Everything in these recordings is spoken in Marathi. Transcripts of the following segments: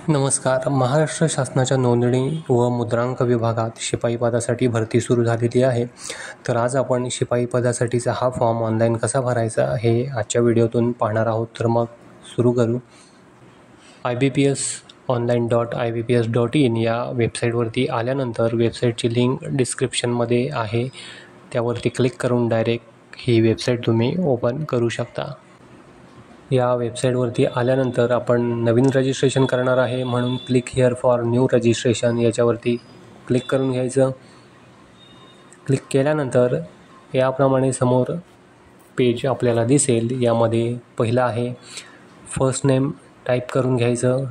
नमस्कार. महाराष्ट्र शासनाच्या नोंदणी व मुद्रांक विभागात शिपाई पदासाठी भरती सुरू झालेली आहे. तर आज आपण शिपाई पदासाठीचा हा फॉर्म ऑनलाईन कसा भरायचा हे आजच्या व्हिडिओतून पाहणार आहोत. तर मग सुरू करू. ibpsonline.ibps.in या वेबसाईटवरती आल्यानंतर वेबसाईटची लिंक डिस्क्रिप्शनमध्ये आहे. त्यावरती क्लिक करून डायरेक्ट ही वेबसाईट तुम्ही ओपन करू शकता. या वेबसाईटवरती आल्यानंतर आपण नवीन रजिस्ट्रेशन करणार आहे, म्हणून click here for new registration याच्यावरती क्लिक करून घ्यायचं. क्लिक केल्यानंतर याप्रमाणे समोर पेज आपल्याला दिसेल. यामध्ये पहिलं आहे फर्स्ट नेम टाईप करून घ्यायचं.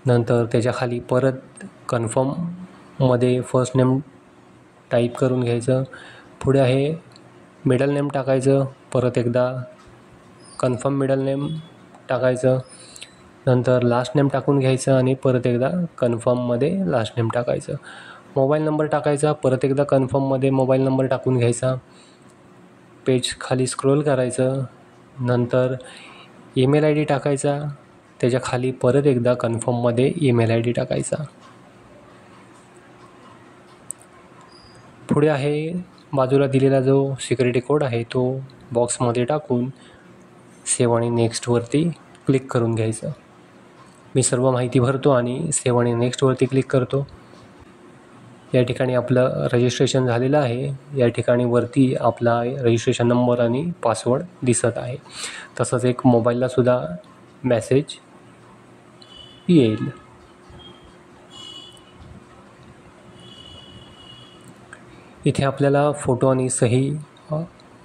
नंतर त्याच्याखाली परत कन्फर्ममध्ये फर्स्ट नेम टाईप करून घ्यायचं. पुढे आहे मिडल नेम टाकायचं. परत एकदा कन्फर्म मिडल नेम टाकायचं. नंतर लास्ट नेम टाकून घ्यायचं आणि परत एकदा कन्फर्ममध्ये लास्ट नेम टाकायचं. मोबाईल नंबर टाकायचा. परत एकदा कन्फर्ममध्ये मोबाईल नंबर टाकून घ्यायचा. पेज खाली स्क्रोल करायचं. नंतर ईमेल आय डी टाकायचा. त्याच्या खाली परत एकदा कन्फर्ममध्ये ईमेल आय डी टाकायचा. पुढे आहे बाजूला दिलेला जो सिक्युरिटी कोड आहे तो बॉक्समध्ये टाकून सेव्ह आणि नेक्स्टवरती क्लिक करून घ्यायचं. मी सर्व माहिती भरतो आणि सेव्ह आणि नेक्स्टवरती क्लिक करतो. या ठिकाणी आपलं रजिस्ट्रेशन झालेलं आहे. या ठिकाणी वरती आपला रजिस्ट्रेशन नंबर आणि पासवर्ड दिसत आहे. तसंच एक मोबाईललासुद्धा मेसेज येईल. इथे आपल्याला फोटो आणि सही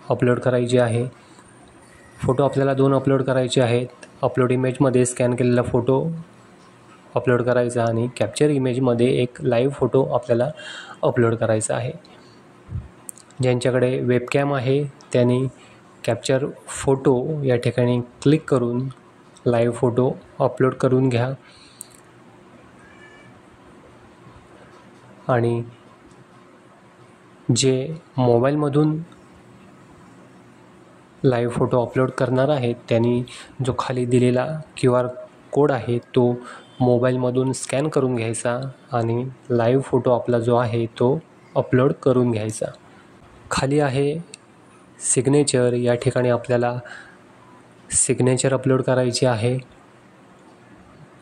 अपलोड करायची आहे. फोटो आपल्याला 2 अपलोड करायचे आहेत. अपलोड इमेजमध्ये स्कॅन केलेला फोटो अपलोड करायचा आणि कॅप्चर इमेजमध्ये एक लाईव्ह फोटो आपल्याला अपलोड करायचा आहे. ज्यांच्याकडे वेबकॅम आहे त्यांनी कॅप्चर फोटो या ठिकाणी क्लिक करून लाईव्ह फोटो अपलोड करून घ्या. आणि जे मोबाईलमधून लाईव्ह फोटो अपलोड करणार आहेत त्यांनी जो खाली दिलेला QR कोड आहे तो मोबाईलमधून स्कॅन करून घ्यायचा आणि लाईव्ह फोटो आपला जो आहे तो अपलोड करून घ्यायचा. खाली आहे सिग्नेचर. या ठिकाणी आपल्याला सिग्नेचर अपलोड करायची आहे.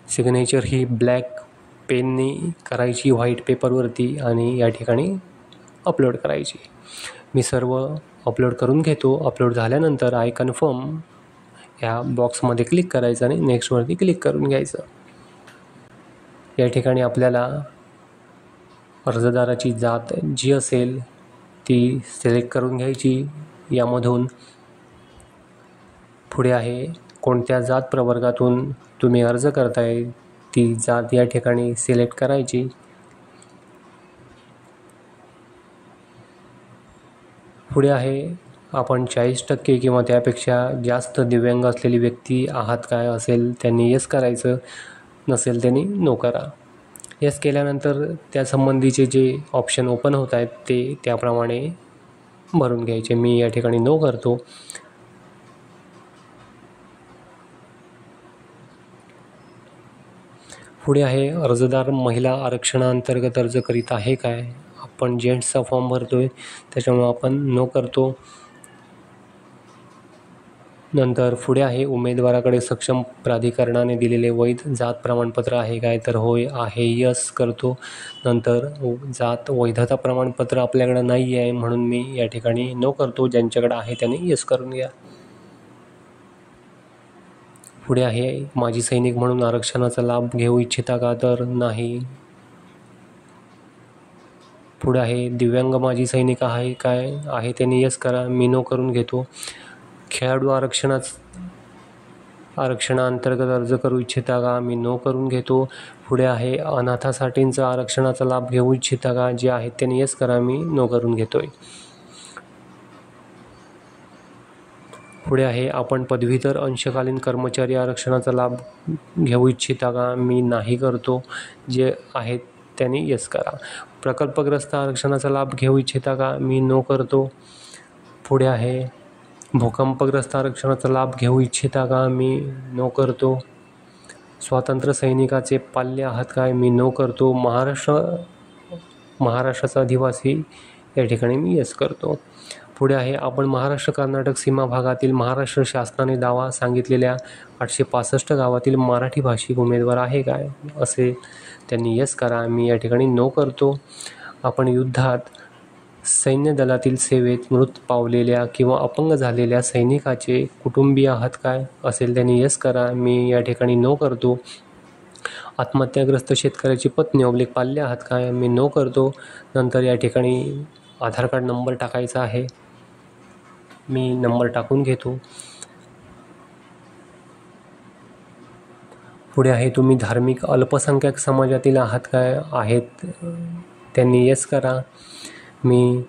सिग्नेचर ही ब्लॅक पेननी करायची व्हाईट पेपरवरती आणि या ठिकाणी अपलोड करायची. मी सर्व अपलोड करून घेतो. अपलोड झाल्यानंतर आय कन्फर्म या बॉक्समध्ये क्लिक करायचं आणि नेक्स्टवरती क्लिक करून घ्यायचं. या ठिकाणी आपल्याला अर्जदाराची जात जी असेल ती सिलेक्ट करून घ्यायची. यामधून पुढे आहे कोणत्या जात प्रवर्गातून तुम्ही अर्ज करताय ती जात या ठिकाणी सिलेक्ट करायची. पुढे आहे आपण 40% किंवा त्यापेक्षा जास्त दिव्यांग असलेली व्यक्ती आहात काय असेल त्यांनी येस करायचं, नसेल त्यांनी नो करा. येस केल्यानंतर त्यासंबंधीचे जे ऑप्शन ओपन होत आहेत ते त्याप्रमाणे भरून घ्यायचे. मी या ठिकाणी नो करतो. पुढे आहे अर्जदार महिला आरक्षणाअंतर्गत अर्ज करीत आहे काय. आपण जेंट्सचा फॉर्म भरतोय त्याच्यामुळे आपण नो करतो. नंतर पुढे आहे उमेदवाराकडे सक्षम प्राधिकरणाने दिलेले वैध जात प्रमाणपत्र आहे काय, तर होय आहे, यस करतो. नंतर जात वैधता प्रमाणपत्र आपल्याकडे नाही आहे म्हणून मी या ठिकाणी नो करतो. ज्यांच्याकडे आहे त्यांनी यस करून घ्या. पुढे आहे माजी सैनिक म्हणून आरक्षणाचा लाभ घेऊ इच्छिता का, तर नाही. पुढे आहे दिव्यांग माजी सैनिक आहे काय, आहे त्यांनी यस करा. मी नो करून घेतो. खेळाडू आरक्षणाअंतर्गत अर्ज करू इच्छिता का, मी नो करून घेतो. पुढे आहे अनाथासाठींचा आरक्षणाचा लाभ घेऊ इच्छिता का, जे आहेत त्यांनी यस करा. मी नो करून घेतोय. पुढे आहे आपण पदवीधर अंशकालीन कर्मचारी आरक्षणाचा लाभ घेऊ इच्छिता का, मी नाही करतो. जे आहेत त्यांनी यस करा. प्रकल्पग्रस्त आरक्षणाचा लाभ घेऊ इच्छिता का, मी नो करतो. पुढे आहे भूकंपग्रस्त आरक्षणाचा लाभ घेऊ इच्छिता का, मी नो करतो. स्वातंत्र्य सैनिकाचे पाल्य आहात काय? मी नो करतो. महाराष्ट्राचा अधिवासी, या ठिकाणी मी येस करतो. पुढे आहे, आपण महाराष्ट्र कर्नाटक सीमा भागातील महाराष्ट्र शासनाने दावा सांगितलेल्या 865 गावातील मराठी भाषिक उमेदवार आहे काय? असे त्यांनी येस करा. मी या ठिकाणी नो करतो. आपण युद्धात सैन्य दलातील सेवेत मृत पावलेल्या किंवा अपंग झालेल्या सैनिकाचे कुटुंबीय आहात काय? असेल त्यांनी येस करा. मी या ठिकाणी नो करतो. आत्महत्याग्रस्त शेतकऱ्याची पत्नी / पाल्य आहात काय? मी नो करतो. नंतर या ठिकाणी आधार कार्ड नंबर टाकायचा आहे. मी नंबर टाकून घेतो. पुढे आहे, तुम्ही धार्मिक अल्पसंख्याक समाजातील आहात काय? आहेत, त्यांनी येस करा. मी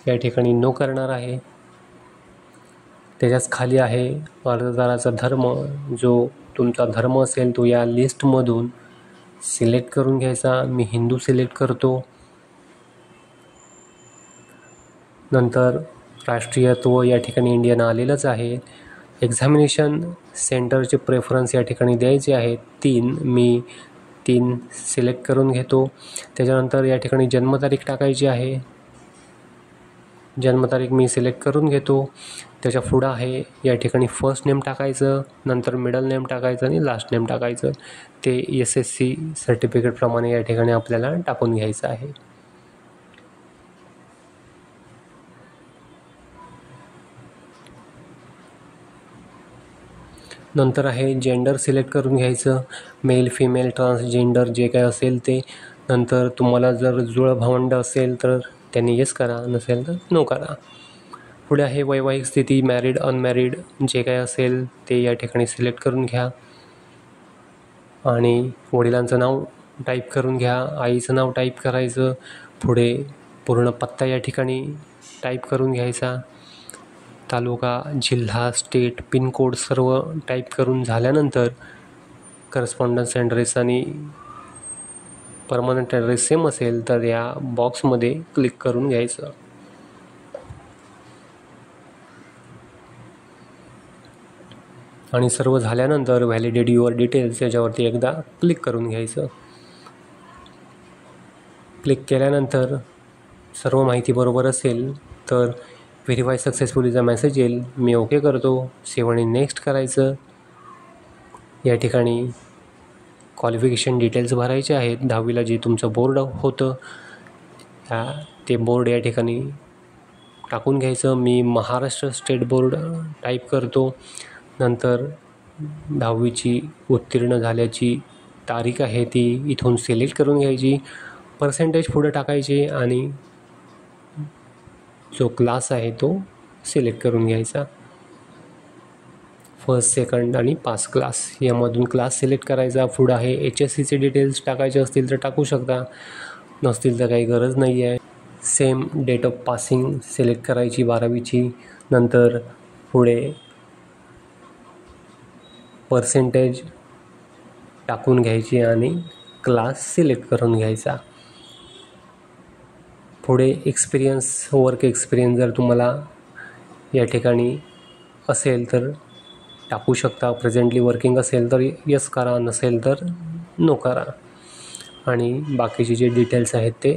या ठिकाणी नो करणार आहे. त्याच्याच खाली आहे अर्जदाराचा धर्म. जो तुमचा धर्म असेल तो या लिस्टमधून सिलेक्ट करून घ्यायचा. मी हिंदू सिलेक्ट करतो. नंतर राष्ट्रीयत्व या ठिकाणी इंडियन आलेलंच आहे. एक्झामिनेशन सेंटरचे प्रेफरन्स या ठिकाणी द्यायचे आहेत 3. मी 3 सिलेक्ट करून घेतो. त्याच्यानंतर या ठिकाणी जन्मतारीख टाकायची आहे. जन्मतारीख मी सिलेक्ट करून घेतो. त्याच्या पुढं आहे या ठिकाणी फर्स्ट नेम टाकायचं, नंतर मिडल नेम टाकायचं आणि लास्ट नेम टाकायचं. ते SSC सर्टिफिकेटप्रमाणे या ठिकाणी आपल्याला टाकून घ्यायचं आहे. नंतर आहे जेंडर सिलेक्ट करून घ्यायचं. मेल, फिमेल, ट्रान्सजेंडर जे काय असेल ते. नंतर तुम्हाला जर जुळभावंड असेल तर त्यांनी येस करा, नसेल तर नो करा. पुढे आहे वैवाहिक स्थिती, मॅरिड, अनमॅरिड जे काय असेल ते या ठिकाणी सिलेक्ट करून घ्या. आणि वडिलांचं नाव टाईप करून घ्या. आईचं नाव टाईप करायचं. पुढे पूर्ण पत्ता या ठिकाणी टाईप करून घ्यायचा. तालुका, जिल्हा, स्टेट, पिनकोड सर्व टाईप करून झाल्यानंतर करस्पॉन्डन्स ॲड्रेस आणि परमनंट ॲड्रेस सेम असेल तर या बॉक्समध्ये क्लिक करून घ्यायचं. आणि सर्व झाल्यानंतर व्हॅलिडेट युअर डिटेल्स याच्यावरती एकदा क्लिक करून घ्यायचं. क्लिक केल्यानंतर सर्व माहिती बरोबर असेल तर व्हेरीफाय सक्सेसफुलीचा मेसेज येईल. मी ओके करतो. सेव्ह आणि नेक्स्ट करायचं. या ठिकाणी क्वालिफिकेशन डिटेल्स भरायचे आहेत. 10वीला जे तुमचं बोर्ड होतं ते बोर्ड या ठिकाणी टाकून घ्यायचं. मी महाराष्ट्र स्टेट बोर्ड टाईप करतो. नंतर 10वीची उत्तीर्ण झाल्याची तारीख आहे ती इथून सिलेक्ट करून घ्यायची. पर्सेंटेज पुढं टाकायचे आणि जो क्लास आहे तो सिलेक्ट करून घ्यायचा. फर्स्ट, सेकंड आणि पास क्लास यामधून क्लास सिलेक्ट करायचा. पुढं आहे HSCचे डिटेल्स टाकायचे असतील तर टाकू शकता, नसतील तर काही गरज नाही आहे. Same date of passing select करायची 12वीची. नंतर पुढे पर्सेंटेज टाकून घ्यायची आणि क्लास सिलेक्ट करून घ्यायचा. पुढे एक्सपिरियन्स, वर्क एक्सपिरियन्स जर तुम्हाला या ठिकाणी असेल तर टाकू शकता. प्रेझेंटली वर्किंग असेल तर यस करा, नसेल तर नो करा. आणि बाकीचे जे डिटेल्स आहेत ते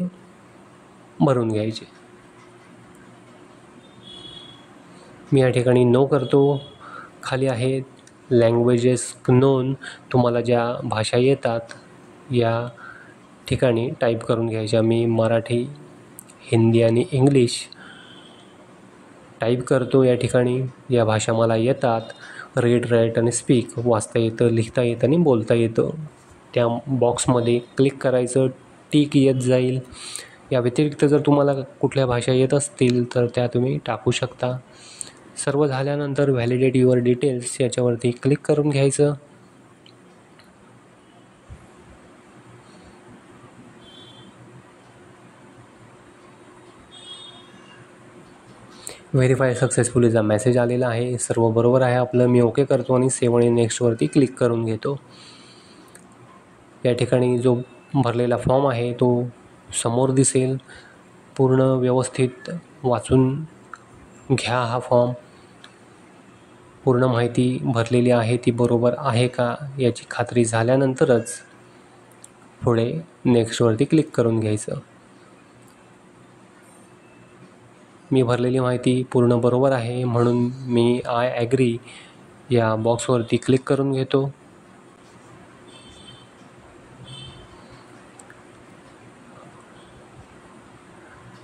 भरून घ्यायचे. मी या ठिकाणी नो करतो. खाली आहे लँग्वेजेस नोन. तुम्हाला ज्या भाषा येतात या ठिकाणी टाईप करून घ्यायच्या. मी मराठी, हिंदी आणि इंग्लिश टाईप करतो. या ठिकाणी या भाषा मला येतात. रीड, राईट आणि स्पीक वाचता येतं, लिहिता येतं आणि बोलता येतं. त्या बॉक्समध्ये क्लिक करायचं. टिक येत जाईल. या व्यतिरिक्त जर तुम्हाला कुठल्या भाषा येत असतील तर त्या तुम्ही टाकू शकता. सर्व झाल्यानंतर व्हॅलिडेट युअर डिटेल्स याच्यावरती क्लिक करून घ्यायचं. व्हेरीफाय सक्सेसफुलीचा मेसेज आलेला आहे. सर्व बरोबर आहे आपलं. मी ओके करतो आणि सेव्ह आणि नेक्स्टवरती क्लिक करून घेतो. या ठिकाणी जो भरलेला फॉर्म आहे तो समोर दिसेल. पूर्ण व्यवस्थित वाचून घ्या हा फॉर्म. पूर्ण माहिती भरलेली आहे ती बरोबर आहे का याची खात्री झाल्यानंतरच पुढे नेक्स्टवरती क्लिक करून घ्यायचं. मी भरलेली माहिती पूर्ण बरोबर आहे म्हणून मी आय ॲग्री या बॉक्सवरती क्लिक करून घेतो.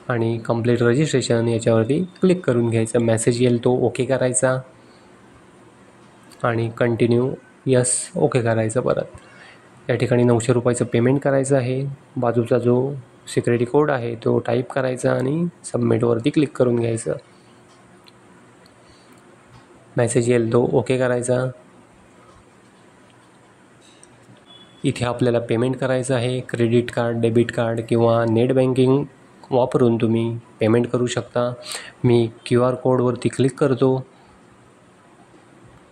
आणि कंप्लीट रजिस्ट्रेशन याच्यावरती क्लिक करून घ्यायचं. मेसेज येईल तो ओके करायचा आणि कंटिन्यू यस ओके करायचं. परत या ठिकाणी 900 रुपयाचं पेमेंट करायचं आहे. बाजूचा जो सिक्युरिटी कोड आहे तो टाईप करायचा आणि सबमिटवरती क्लिक करून घ्यायचं. मेसेज येईल तो ओके करायचा. इथे आपल्याला पेमेंट करायचं आहे. क्रेडिट कार्ड, डेबिट कार्ड किंवा नेट बँकिंग वापरून तुम्ही पेमेंट करू शकता. मी QR कोडवरती क्लिक करतो.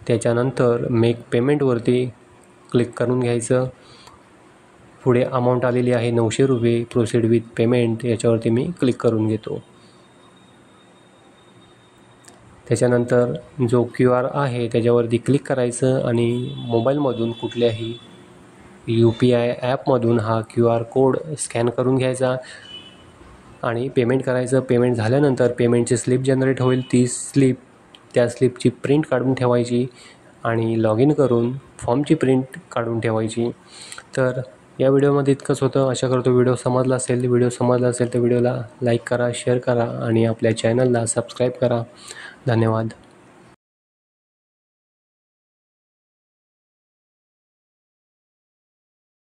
त्याच्यानंतर मेक पेमेंटवरती क्लिक करून घ्यायचं. पुढे अमाऊंट आलेली आहे 900 रुपये. प्रोसीड विथ पेमेंट याच्यावरती मी क्लिक करून घेतो. त्याच्यानंतर जो QR आहे त्याच्यावरती क्लिक करायचं आणि मोबाईलमधून कुठल्याही UPI ॲपमधून हा QR कोड स्कॅन करून घ्यायचा आणि पेमेंट करायचं. पेमेंट झाल्यानंतर पेमेंटची स्लिप जनरेट होईल. त्या स्लिपची प्रिंट काढून ठेवायची आणि लॉग इन करून फॉर्मची प्रिंट काढून ठेवायची. तर या व्हिडिओमध्ये इतकंच होतं. आशा करतो व्हिडिओ समजला असेल. व्हिडिओ समजला असेल तर व्हिडिओला लाईक करा, शेअर करा आणि आपल्या चॅनलला सबस्क्राईब करा. धन्यवाद.